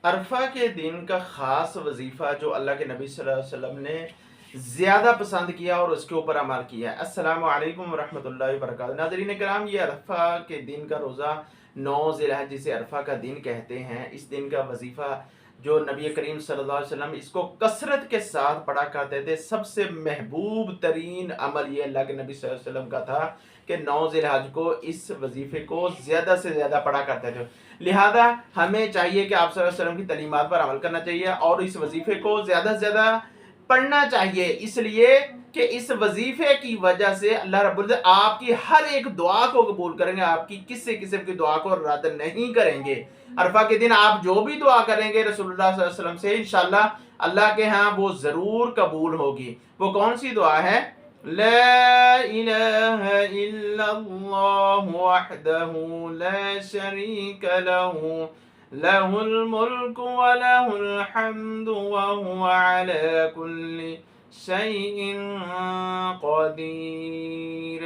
अरफा के दिन का ख़ास वजीफ़ा जो अल्लाह के नबी सल्लल्लाहु अलैहि वसल्लम ने ज़्यादा पसंद किया और उसके ऊपर अमल किया है। अस्सलामु अलैकुम वरहमतुल्लाहि वबरकातुहू। नाज़रीन किराम, ये अरफा के दिन का रोज़ा 9 ज़िलहज जिसे अरफा का दिन कहते हैं, इस दिन का वजीफ़ा जो नबी करीम सल्लल्लाहु अलैहि वसल्लम इसको कसरत के साथ पढ़ा करते थे, सबसे महबूब तरीन अमल ये अल्लाह के नबी सल्लल्लाहु अलैहि वसल्लम का था कि 9 ज़िलहज को इस वजीफ़े को ज़्यादा से ज़्यादा पढ़ा करते थे। लिहाजा हमें चाहिए कि आप सल्लल्लाहु अलैहि वसल्लम की तालीमात पर अमल करना चाहिए और इस वजीफे को ज़्यादा से ज़्यादा पढ़ना चाहिए, इसलिए कि इस वजीफे की वजह से अल्लाह रब्बुल इज्जत आपकी हर एक दुआ को कबूल करेंगे, आपकी किसी किस्म की दुआ को रद्द नहीं करेंगे। अरफा के दिन आप जो भी दुआ करेंगे रसूलुल्लाह सल्लल्लाहु अलैहि वसल्लम से, इंशाअल्लाह अल्लाह के यहाँ वो ज़रूर कबूल होगी। वो कौन सी दुआ है? ला इलाहा इल्लल्लाह वहदहू ला शरीक लहू लहुल मुल्कु व लहुल हम्दु व हुवा अला कुल्लि शैइन क़दीर।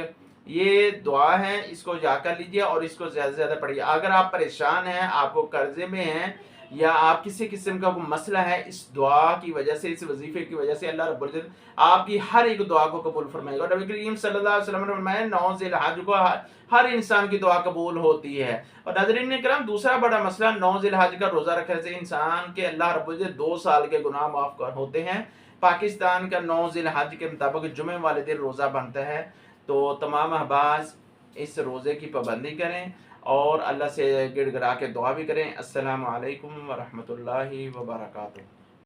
ये दुआ है, इसको जाकर लीजिए और इसको ज़्यादा से ज़्यादा पढ़िए। अगर आप परेशान हैं, आपको कर्जे में हैं या आप किसी किस्म का कोई मसला है, इस दुआ की वजह से, इस वजीफे की वजह से अल्लाह रब्बुल इज्जत आपकी हर एक दुआ को कबूल फरमाएगा। और नबी करीम सल्लल्लाहु अलैहि वसल्लम ने फरमाया 9 ज़िलहज को हर इंसान की दुआ कबूल होती है। और नाज़रीन किराम, दूसरा बड़ा मसला 9 ज़िलहज का रोज़ा रखने से इंसान के अल्लाह रब्बुल इज्जत 2 साल के गुनाह माफ़ होते हैं। पाकिस्तान का 9 ज़िलहज के मुताबिक जुमे वाले दिन रोज़ा बनता है, तो तमाम अहबाज इस रोज़े की पाबंदी करें और अल्लाह से गिड़गिड़ा के दुआ भी करें। अस्सलामु अलैकुम वरहमतुल्लाहि वबरकातुहू।